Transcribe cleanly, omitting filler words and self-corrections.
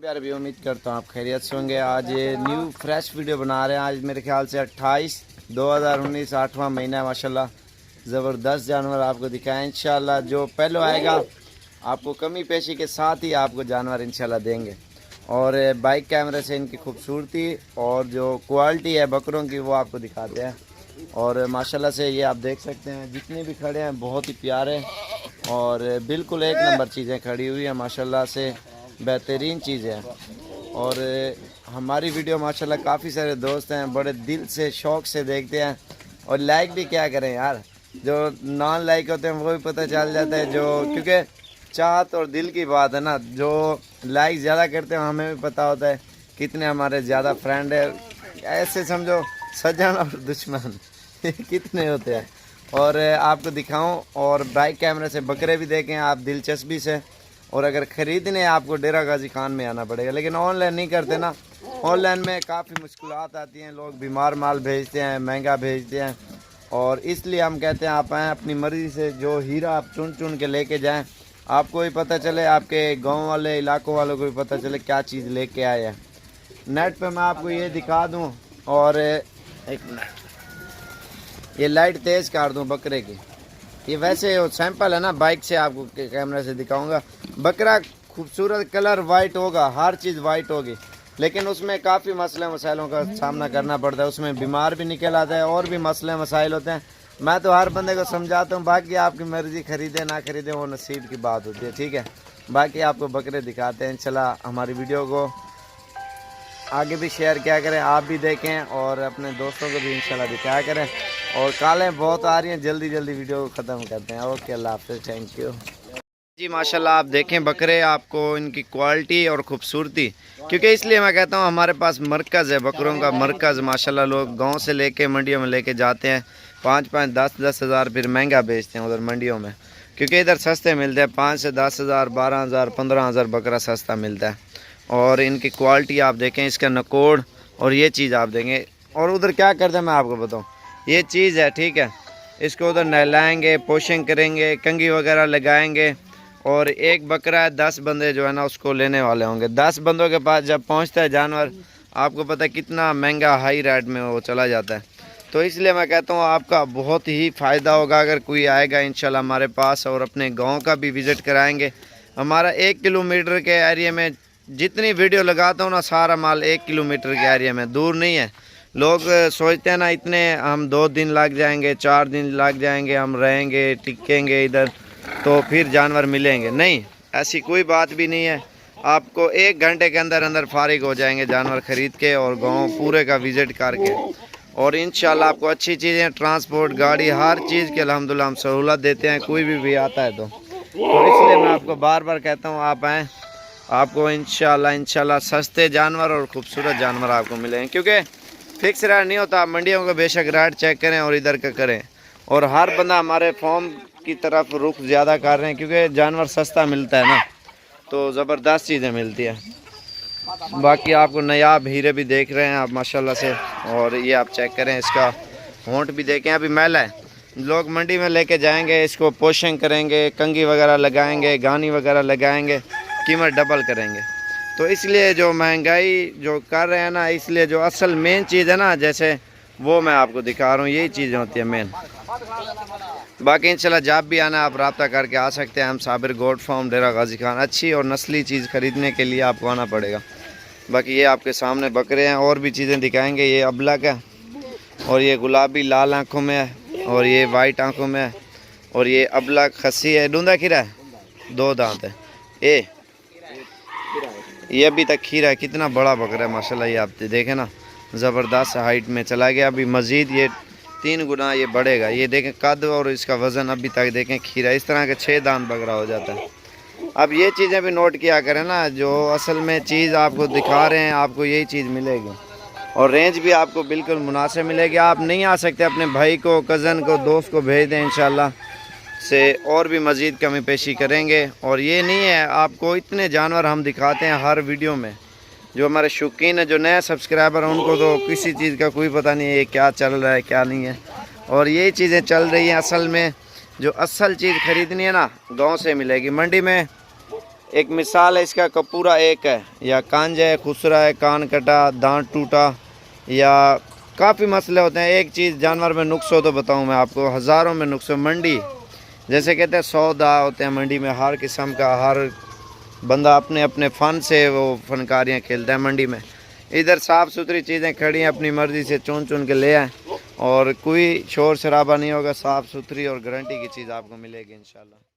प्यारे भी उम्मीद करता हूँ आप खैरियत से होंगे। आज ये न्यू फ्रेश वीडियो बना रहे हैं। आज मेरे ख्याल से 28/2019 8वां महीना, माशाल्लाह ज़बरदस्त जानवर आपको दिखाएं इंशाल्लाह। जो पहले आएगा आपको कमी पेशी के साथ ही आपको जानवर इंशाल्लाह देंगे। और बाइक कैमरे से इनकी खूबसूरती और जो क्वालिटी है बकरों की वो आपको दिखाते हैं। और माशाल्लाह से ये आप देख सकते हैं जितने भी खड़े हैं बहुत ही प्यारे और बिल्कुल एक नंबर चीज़ें खड़ी हुई हैं माशाल्लाह से, बेहतरीन चीज़ें हैं। और हमारी वीडियो माशाल्लाह काफ़ी सारे दोस्त हैं बड़े दिल से शौक़ से देखते हैं। और लाइक भी क्या करें यार, जो नॉन लाइक होते हैं वो भी पता चल जाता है, जो क्योंकि चाहत और दिल की बात है ना। जो लाइक ज़्यादा करते हैं हमें भी पता होता है कितने हमारे ज़्यादा फ्रेंड है, ऐसे समझो सज्जन और दुश्मन कितने होते हैं। और आपको दिखाऊं और बाइक कैमरे से बकरे भी देखें आप दिलचस्पी से। और अगर ख़रीदने आपको डेरा गाजी खान में आना पड़ेगा, लेकिन ऑनलाइन नहीं करते ना। ऑनलाइन में काफ़ी मुश्किलात आती हैं, लोग बीमार माल भेजते हैं, महंगा भेजते हैं। और इसलिए हम कहते हैं आप आएँ अपनी मर्ज़ी से, जो हीरा आप चुन चुन के लेके जाएं, आपको भी पता चले, आपके गांव वाले इलाकों वालों को भी पता चले क्या चीज़ लेके आए हैं। नेट पे मैं आपको ये दिखा दूं और एक मिनट ये लाइट तेज़ कर दूं बकरे की। ये वैसे सैंपल है ना, बाइक से आपको कैमरे से दिखाऊंगा। बकरा खूबसूरत कलर वाइट होगा, हर चीज़ वाइट होगी, लेकिन उसमें काफ़ी मसले मसाइलों का सामना करना पड़ता है। उसमें बीमार भी निकल आता है और भी मसले मसाइल होते हैं। मैं तो हर बंदे को समझाता हूँ, बाकी आपकी मर्ज़ी, ख़रीदे ना ख़रीदे वो नसीब की बात होती है, ठीक है। बाकी आपको बकरे दिखाते हैं इंशाल्लाह। हमारी वीडियो को आगे भी शेयर किया करें, आप भी देखें और अपने दोस्तों को भी इंशाल्लाह दिखाया करें। और कालें बहुत आ रही हैं, जल्दी जल्दी वीडियो को ख़त्म करते हैं। ओके, अल्लाह हाफ़िज़, थैंक यू जी। माशाल्लाह आप देखें बकरे, आपको इनकी क्वालिटी और ख़ूबसूरती, क्योंकि इसलिए मैं कहता हूँ हमारे पास मरकज़ है, बकरों का मरकज़। माशाल्लाह लोग गांव से लेके मंडियों में लेके जाते हैं, 5-5 10-10 हज़ार, फिर महंगा बेचते हैं उधर मंडियों में, क्योंकि इधर सस्ते मिलते हैं। 5 से 10 हज़ार, 12 हज़ार, 15 हज़ार बकरा सस्ता मिलता है। और इनकी क्वालिटी आप देखें, इसका नकोड़ और ये चीज़ आप देंगे। और उधर क्या करते हैं मैं आपको बताऊँ, ये चीज़ है, ठीक है। इसको उधर नहलाएँगे, पोशिंग करेंगे, कंघी वगैरह लगाएँगे। और एक बकरा है, 10 बंदे जो है ना उसको लेने वाले होंगे। 10 बंदों के पास जब पहुंचता है जानवर, आपको पता है कितना महंगा हाई रेट में वो चला जाता है। तो इसलिए मैं कहता हूँ आपका बहुत ही फ़ायदा होगा अगर कोई आएगा इंशाल्लाह हमारे पास। और अपने गांव का भी विज़िट कराएंगे। हमारा 1 किलोमीटर के एरिया में जितनी वीडियो लगाता हूँ ना, सारा माल 1 किलोमीटर के एरिया में, दूर नहीं है। लोग सोचते हैं ना इतने हम 2 दिन लग जाएंगे, 4 दिन लग जाएंगे, हम रहेंगे टिकेंगे इधर तो फिर जानवर मिलेंगे। नहीं, ऐसी कोई बात भी नहीं है। आपको 1 घंटे के अंदर अंदर फारिग हो जाएंगे जानवर ख़रीद के और गांव पूरे का विज़िट करके। और इंशाल्लाह आपको अच्छी चीज़ें, ट्रांसपोर्ट, गाड़ी, हर चीज़ के अल्हम्दुलिल्लाह हम सहूलत देते हैं, कोई भी आता है तो इसलिए मैं आपको बार बार कहता हूँ आप आएँ, आपको इंशाल्लाह सस्ते जानवर और ख़ूबसूरत जानवर आपको मिलेंगे। क्योंकि फिक्स रेट नहीं होता, मंडियों को बेशक रेट चेक करें और इधर का करें। और हर बंदा हमारे फॉर्म की तरफ रुख ज़्यादा कर रहे हैं, क्योंकि जानवर सस्ता मिलता है ना, तो ज़बरदस्त चीज़ें मिलती है। बाकी आपको नायाब हीरे भी देख रहे हैं आप माशाल्लाह से। और ये आप चेक करें, इसका होंठ भी देखें, अभी मैला है। लोग मंडी में लेके जाएंगे, इसको पोशिंग करेंगे, कंघी वगैरह लगाएंगे, गानी वगैरह लगाएंगे, कीमत डबल करेंगे। तो इसलिए जो महंगाई जो कर रहे हैं ना, इसलिए जो असल मेन चीज़ है ना, जैसे वो मैं आपको दिखा रहा हूँ, यही चीज़ें होती है मेन। बाकी इंशाल्लाह जब भी आना आप रब्ता करके आ सकते हैं। हम साबिर गोट फार्म, डेरा गाजी खान। अच्छी और नस्ली चीज़ ख़रीदने के लिए आपको आना पड़ेगा। बाकी ये आपके सामने बकरे हैं, और भी चीज़ें दिखाएंगे। ये अबलक है और ये गुलाबी लाल आँखों में है और ये वाइट आँखों में है। और ये अबलक खस्सी है, डूंदा खीरा है, 2 दांत है। ये अभी तक खीरा है, कितना बड़ा बकरा है माशाल्लाह। ये आप देखें ना, ज़बरदस्त हाइट में चला गया। अभी मज़ीद ये 3 गुना ये बढ़ेगा। ये देखें कद और इसका वज़न, अभी तक देखें खीरा, इस तरह के 6 दांत बकरा हो जाता है। अब ये चीज़ें भी नोट किया करें ना, जो असल में चीज़ आपको दिखा रहे हैं आपको यही चीज़ मिलेगी। और रेंज भी आपको बिल्कुल मुनासिब मिलेगी। आप नहीं आ सकते, अपने भाई को, कज़न को, दोस्त को भेज दें, इंशाल्लाह से और भी मज़ीद कमी पेशी करेंगे। और ये नहीं है, आपको इतने जानवर हम दिखाते हैं हर वीडियो में। जो हमारे शौकीन है, जो नए सब्सक्राइबर हैं, उनको तो किसी चीज़ का कोई पता नहीं है ये क्या चल रहा है क्या नहीं है। और यही चीज़ें चल रही हैं। असल में जो असल चीज़ ख़रीदनी है ना, गांव से मिलेगी। मंडी में ایک مثال ہے اس کا کپورا ایک ہے یا کانج ہے, خسرا ہے, کان کٹا, دانت ٹوٹا, یا کافی مسئلے ہوتے ہیں. ایک چیز جانور میں نقص ہو تو بتاؤں میں آپ کو, ہزاروں میں نقص ہو. منڈی جیسے کہتے ہیں 100 داں ہوتے ہیں منڈی میں, ہر قسم کا, ہر بندہ اپنے اپنے فن سے وہ فنکاریاں کھیلتا ہے منڈی میں. ادھر صاف ستھری چیزیں کھڑی ہیں, اپنی مرضی سے چن چن کے لے آئیں, اور کوئی شور شرابہ نہیں ہوگا, صاف ستھری اور گارنٹی کی چیز آپ کو ملے گی انشاءاللہ.